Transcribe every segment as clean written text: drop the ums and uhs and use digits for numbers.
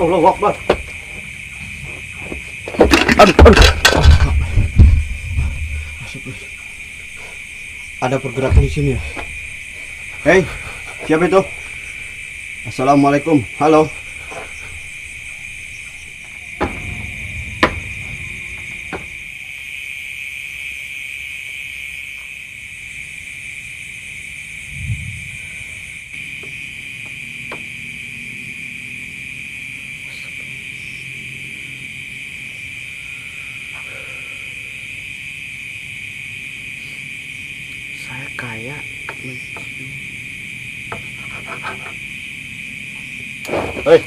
Allahu Akbar. Aduh. Ada pergerakan di sini ya. Hei, siapa itu? Assalamualaikum. Halo. Saya kayak mencium. Hei.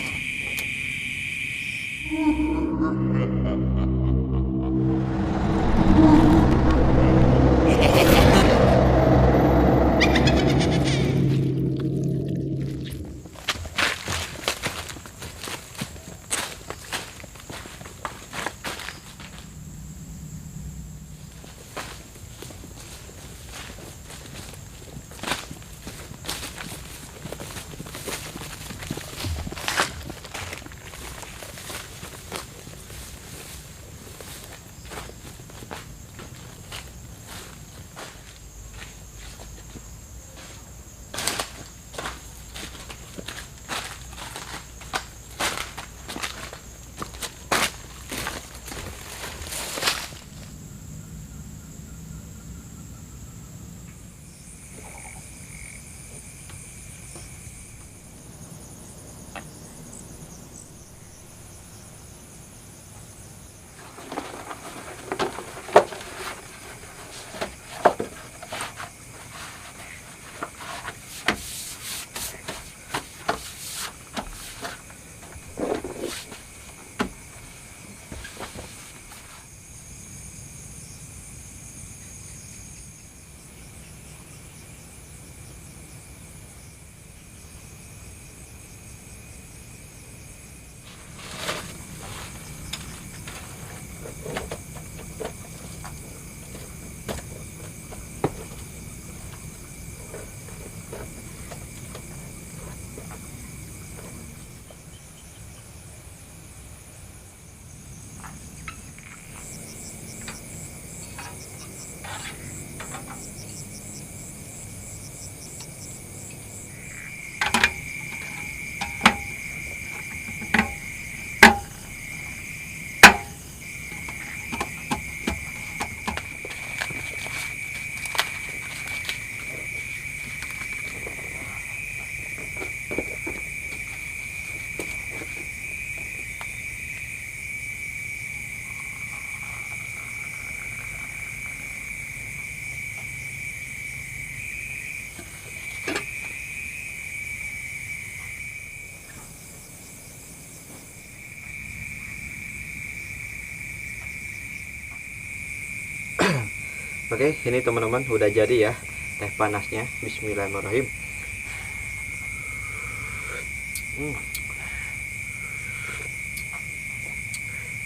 Oke, ini teman-teman udah jadi ya teh panasnya. Bismillahirrahmanirrahim.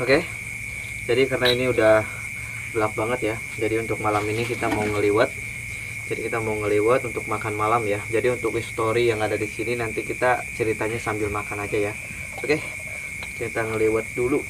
Oke, jadi karena ini udah gelap banget ya, jadi untuk malam ini kita mau ngeliwat. Jadi kita mau ngeliwat untuk makan malam ya. Jadi untuk story yang ada di sini nanti kita ceritanya sambil makan aja ya. Oke, kita ngeliwat dulu.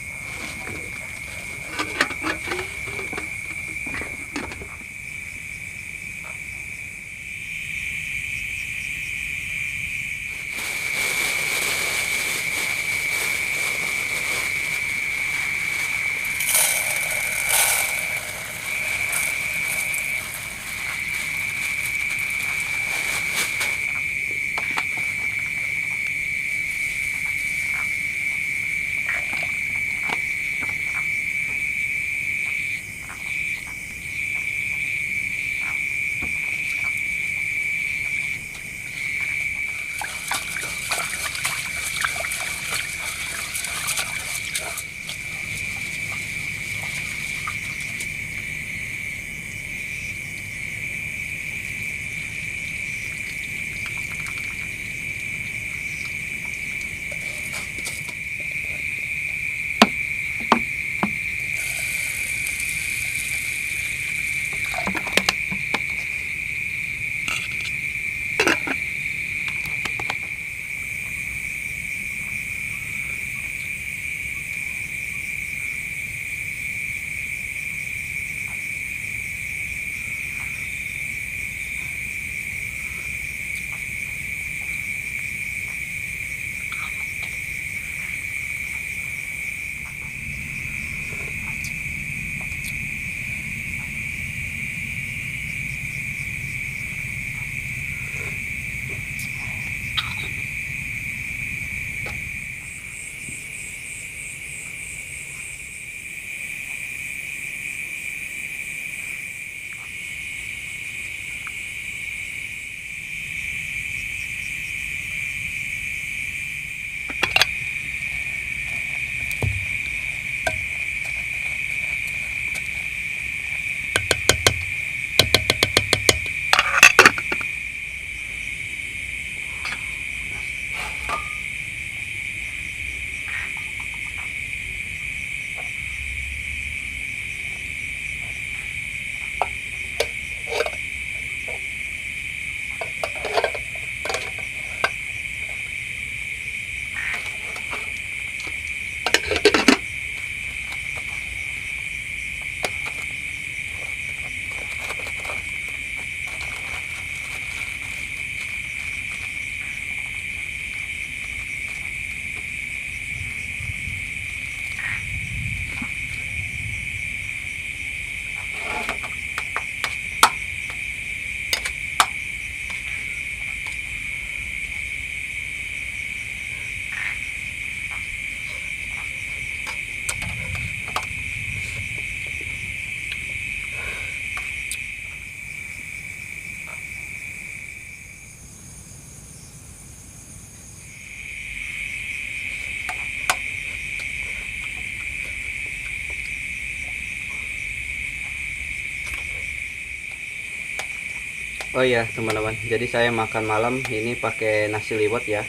Oh iya teman-teman, jadi saya makan malam ini pakai nasi liwet ya,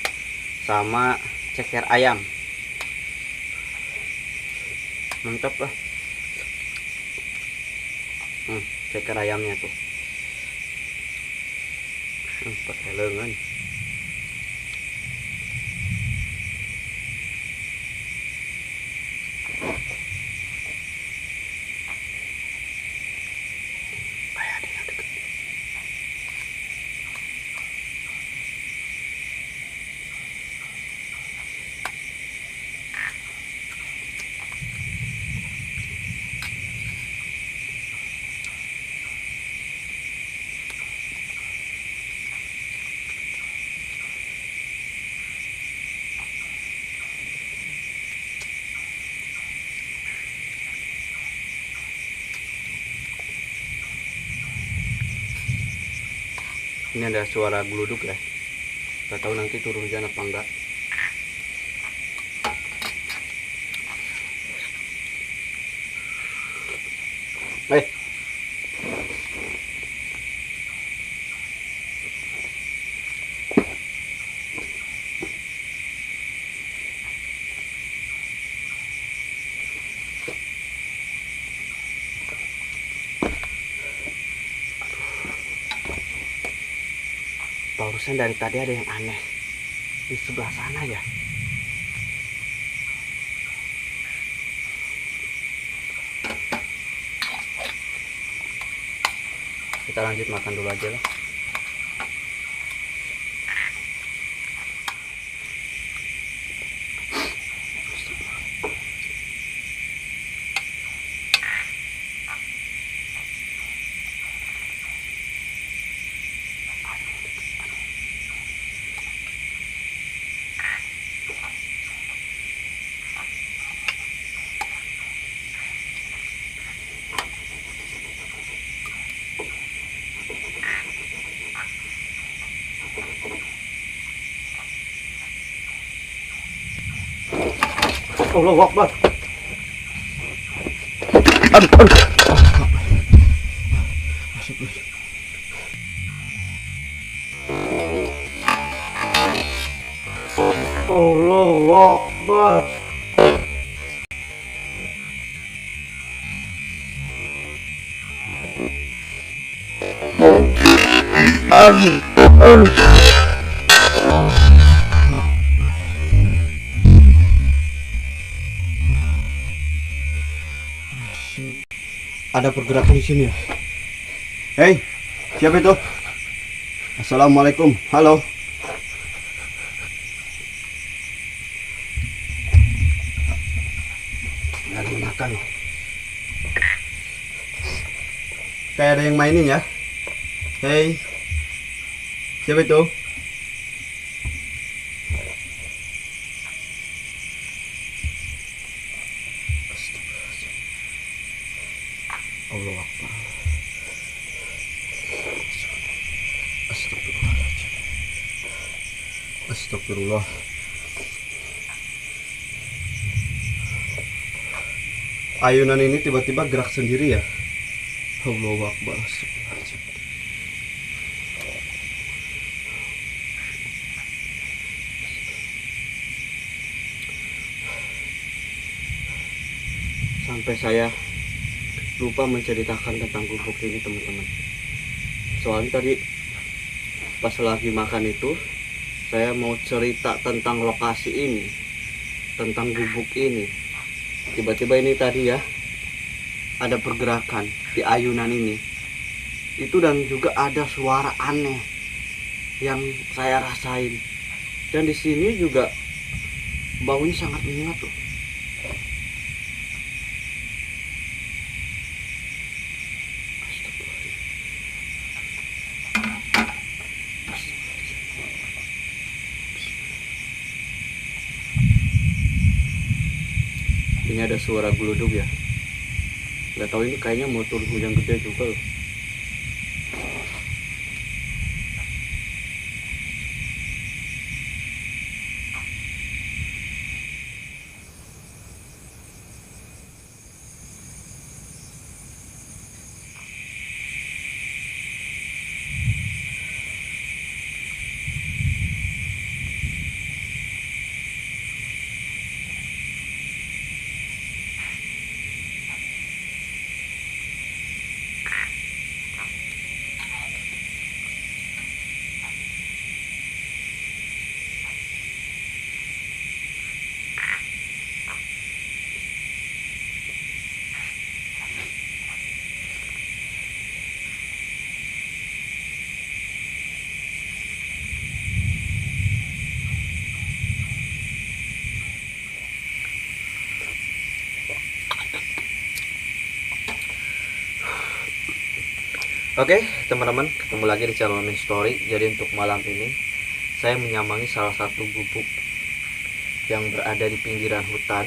sama ceker ayam. Mantap lah. Ceker ayamnya tuh. Pakai lengan. Ini ada suara geluduk ya. Gak tahu nanti turun hujan apa enggak. Barusan dari tadi ada yang aneh di sebelah sana ya. Kita lanjut makan dulu aja lah. Allahu Akbar. Aduh. Allahu Akbar. Ada pergerakan di sini ya. Hei, siapa itu? Assalamualaikum. Halo. Lagi makan. Kayak ada yang mainin ya. Hei, siapa itu? Allah Akbar. Astagfirullahaladzim. Astagfirullah. Ayunan ini tiba-tiba gerak sendiri ya. Allah Akbar. Astagfirullahaladzim. Sampai saya lupa menceritakan tentang gubuk ini teman-teman. Soalnya tadi pas lagi makan itu saya mau cerita tentang lokasi ini, tentang gubuk ini. Tiba-tiba ini tadi ya ada pergerakan di ayunan ini. Itu dan juga ada suara aneh yang saya rasain. Dan di sini juga baunya sangat menyengat loh. Ini ada suara geluduk ya. Nggak tahu ini kayaknya mau turun hujan gede juga loh. Oke teman-teman, ketemu lagi di channel Min Story. Jadi untuk malam ini saya menyambangi salah satu gubuk yang berada di pinggiran hutan.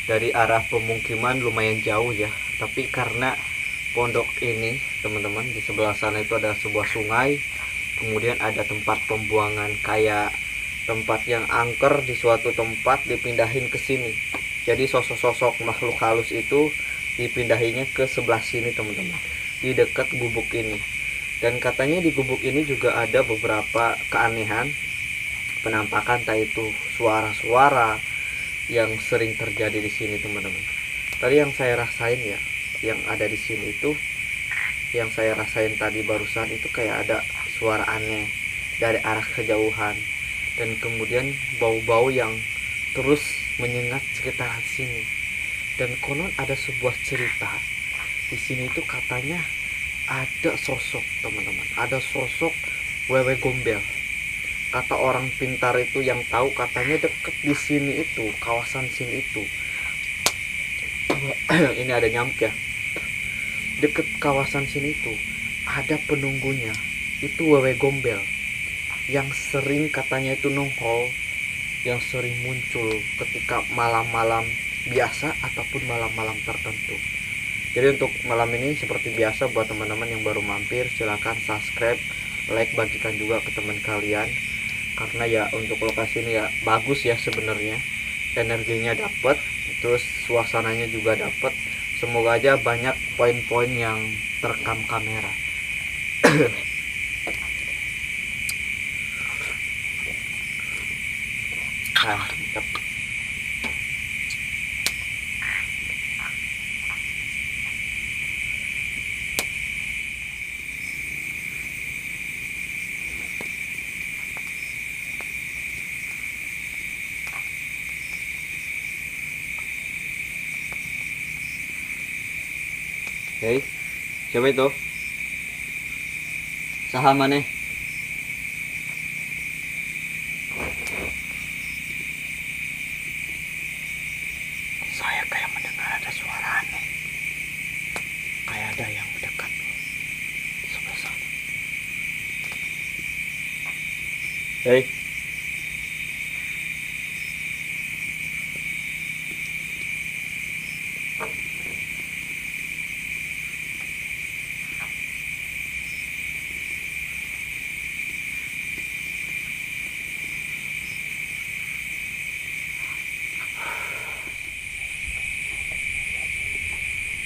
Dari arah pemukiman lumayan jauh ya, tapi karena pondok ini teman-teman, di sebelah sana itu ada sebuah sungai, kemudian ada tempat pembuangan kayak tempat yang angker di suatu tempat dipindahin ke sini. Jadi sosok-sosok makhluk halus itu dipindahinya ke sebelah sini teman-teman, di dekat gubuk ini. Dan katanya di gubuk ini juga ada beberapa keanehan penampakan, entah itu suara-suara yang sering terjadi di sini teman-teman. Tadi yang saya rasain ya, yang ada di sini itu, yang saya rasain tadi barusan itu kayak ada suara aneh dari arah kejauhan, dan kemudian bau-bau yang terus menyengat sekitar sini. Dan konon ada sebuah cerita di sini itu, katanya ada sosok teman-teman, ada sosok wewe gombel. Kata orang pintar itu yang tahu, katanya deket di sini itu, kawasan sini itu ini ada nyamuk ya, deket kawasan sini itu ada penunggunya, itu wewe gombel yang sering katanya itu nongol, yang sering muncul ketika malam-malam biasa ataupun malam-malam tertentu. Jadi untuk malam ini seperti biasa, buat teman-teman yang baru mampir silahkan subscribe, like, bagikan juga ke teman kalian, karena ya untuk lokasi ini ya bagus ya sebenarnya, energinya dapat, terus suasananya juga dapat. Semoga aja banyak poin-poin yang terekam kamera. Nah, mantap. Oke, siapa itu? Saham mana? Saya kayak mendengar ada suara aneh, kayak ada yang dekat sebelah sana. Hei.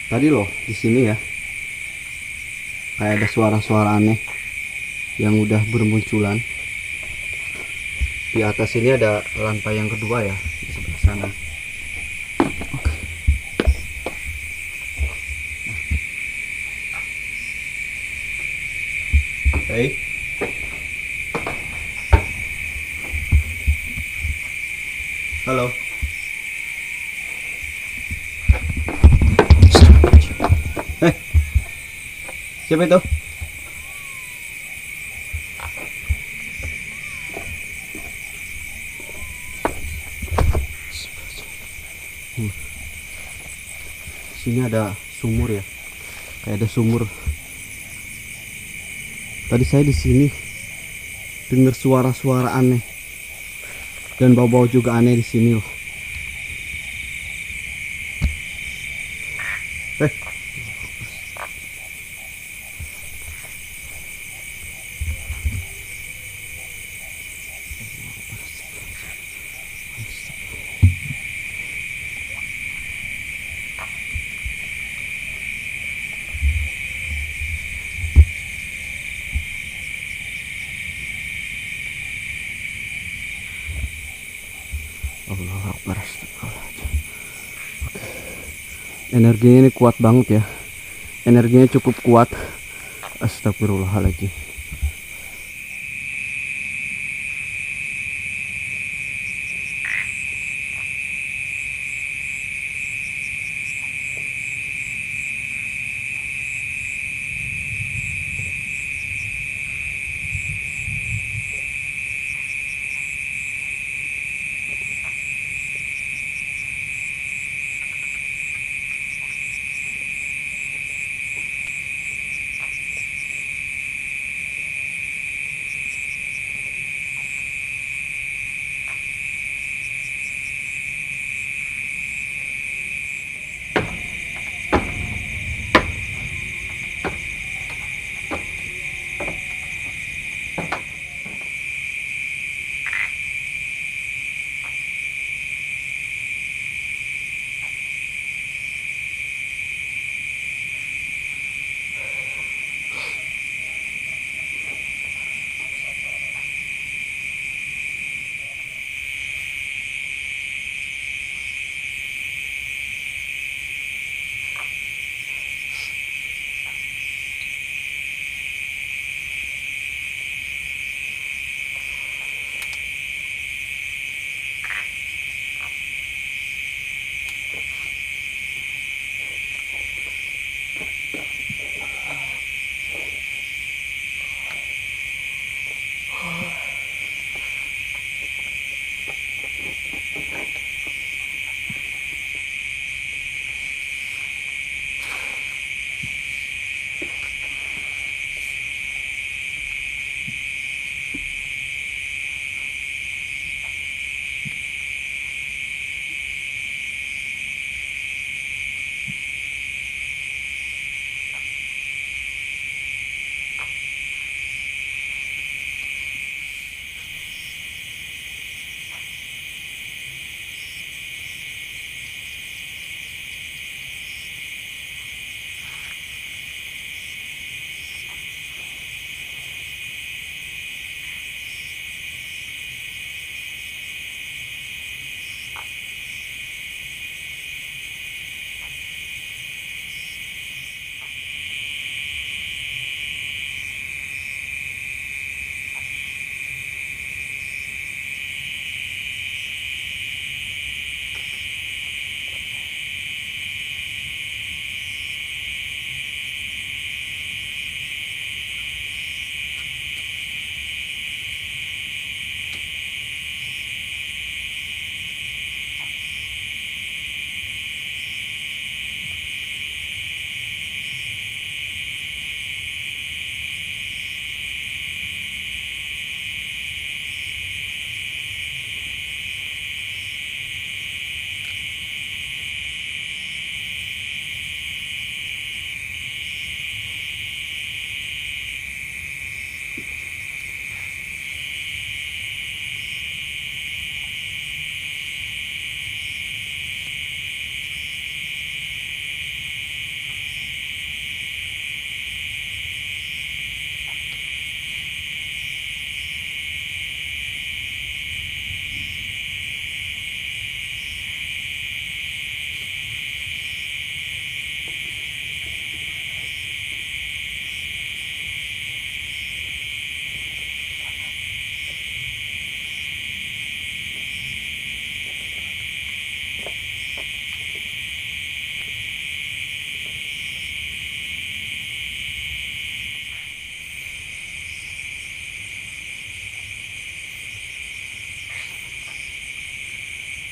Tadi loh di sini ya, kayak ada suara-suara aneh yang udah bermunculan. Di atas ini ada lantai yang kedua ya, di sebelah sana. Oke. Hey. Halo. Siapa itu? Sini ada sumur ya, kayak ada sumur. Tadi saya di sini dengar suara-suara aneh dan bau-bau juga aneh di sini loh. Allah Akbar. Energinya ini kuat banget ya, energinya cukup kuat. Astagfirullahaladzim.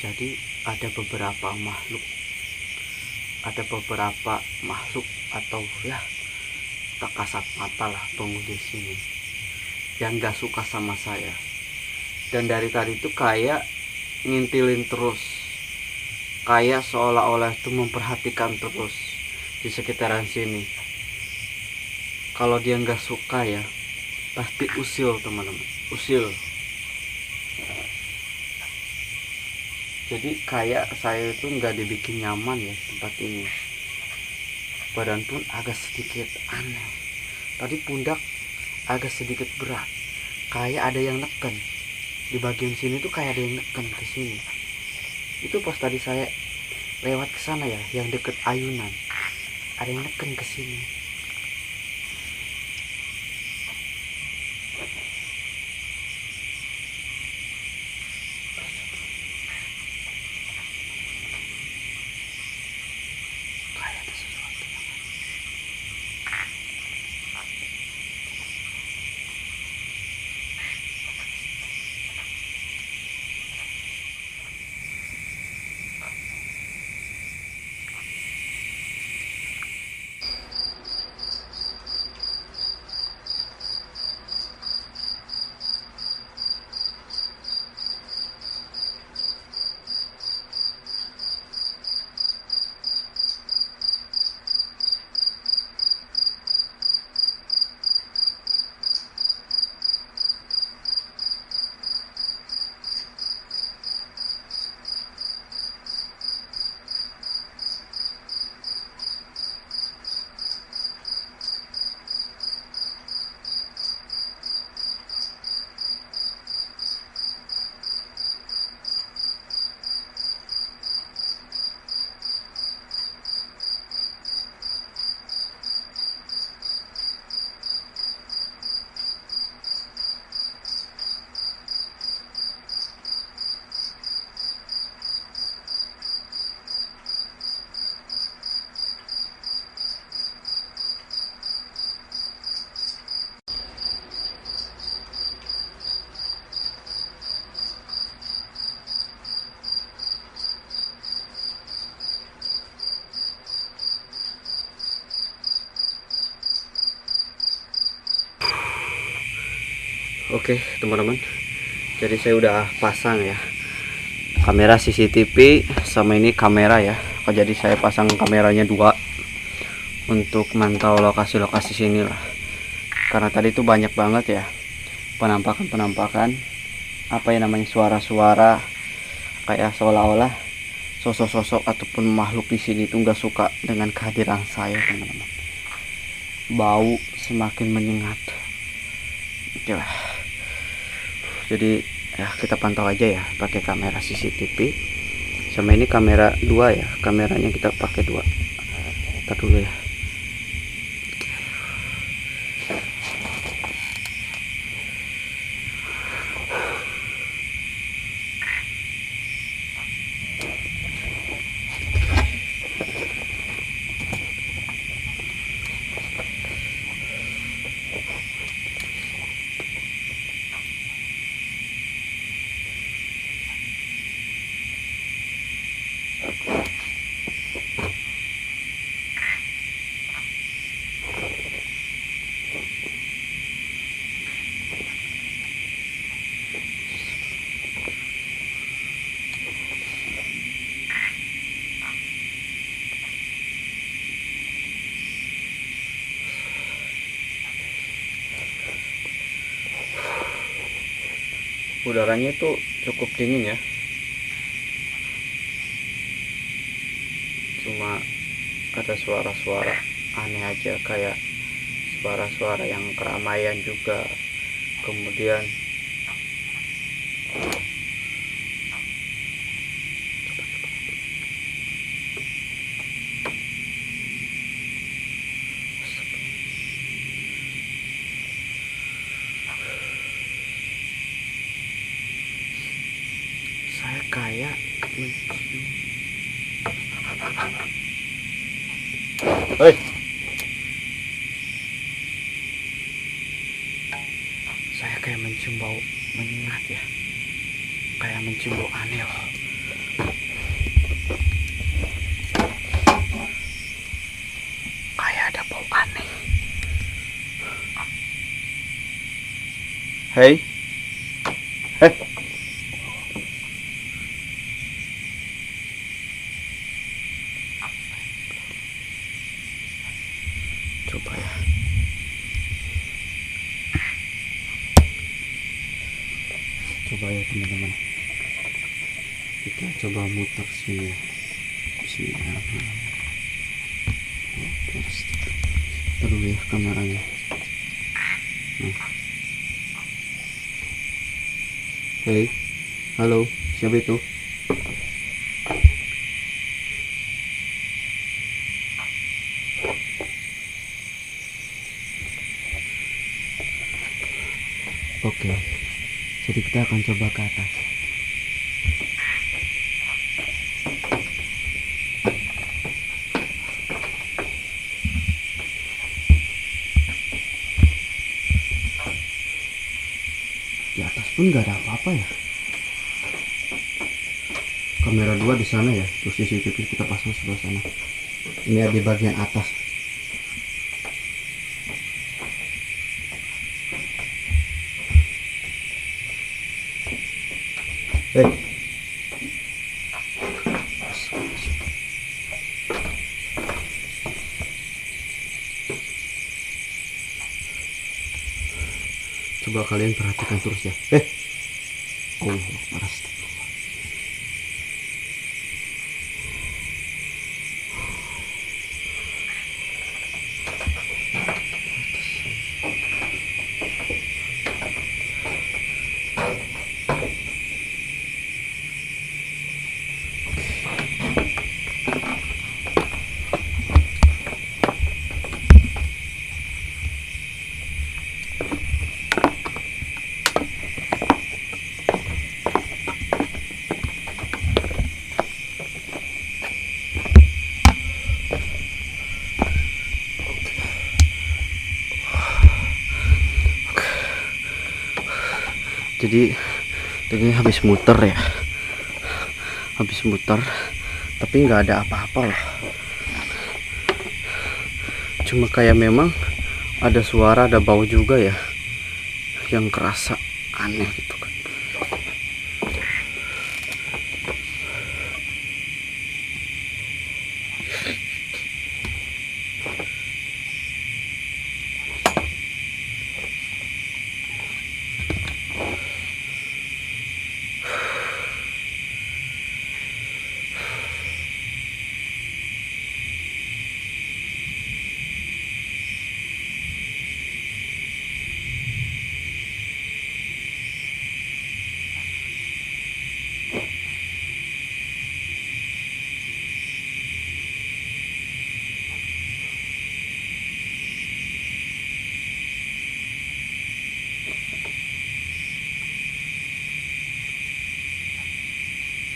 Jadi ada beberapa makhluk atau ya tak kasat mata lah penghuni sini yang gak suka sama saya. Dan dari tadi tuh kayak ngintilin terus, kayak seolah-olah itu memperhatikan terus di sekitaran sini. Kalau dia nggak suka ya pasti usil teman-teman, usil. Jadi kayak saya itu nggak dibikin nyaman ya tempat ini. Badan pun agak sedikit aneh. Tadi pundak agak sedikit berat, kayak ada yang neken di bagian sini tuh, kayak ada yang neken ke sini. Itu pas tadi saya lewat ke sana ya, yang deket ayunan, ada yang neken ke sini. Kayak ada sesuatu yang Oke teman-teman, jadi saya udah pasang ya kamera CCTV sama ini kamera ya. Jadi saya pasang kameranya 2 untuk mantau lokasi-lokasi sini lah. Karena tadi itu banyak banget ya penampakan apa yang namanya suara-suara, kayak seolah-olah sosok-sosok ataupun makhluk di sini tuh nggak suka dengan kehadiran saya teman-teman. Bau semakin menyengat. Oke lah. Jadi ya kita pantau aja ya pakai kamera CCTV sama ini kamera 2 ya, kameranya kita pakai 2. Ntar dulu ya. Udaranya itu cukup dingin ya, cuma ada suara-suara aneh aja, kayak suara-suara yang keramaian juga. Kemudian saya kayak mencium. Hei, saya kayak mencium bau menyengat ya, kayak mencium bau aneh loh. Hei. Hei. Coba ya. Coba ya teman-teman. Kita coba muter sini. Bismillahirrahmanirrahim. Taruh dulu ya kameranya. Nah. Hei, halo, siapa itu? Oke, jadi kita akan coba ke atas. Di atas pun nggak ada apa-apa ya. Kamera 2 di sana ya, terus CCTV kita pasang sebelah sana. Ini ada di bagian atas. Coba kalian perhatikan terus ya. Oh, paras. Jadi ini habis muter ya, habis muter tapi nggak ada apa-apa loh, cuma kayak memang ada suara, ada bau juga ya yang kerasa aneh gitu kan.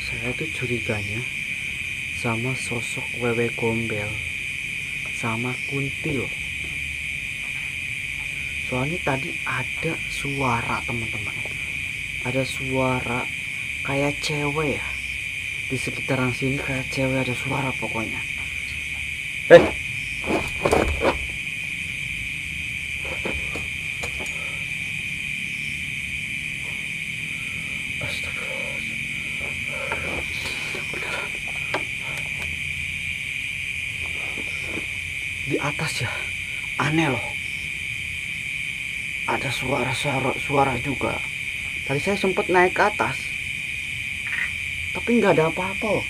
Saya tuh curiganya sama sosok wewe gombel sama kuntil. Soalnya tadi ada suara teman-teman, ada suara kayak cewek ya di sekitaran sini, kayak cewek, ada suara pokoknya. Di atas ya, aneh loh, ada suara juga. Tadi saya sempat naik ke atas tapi nggak ada apa-apa loh.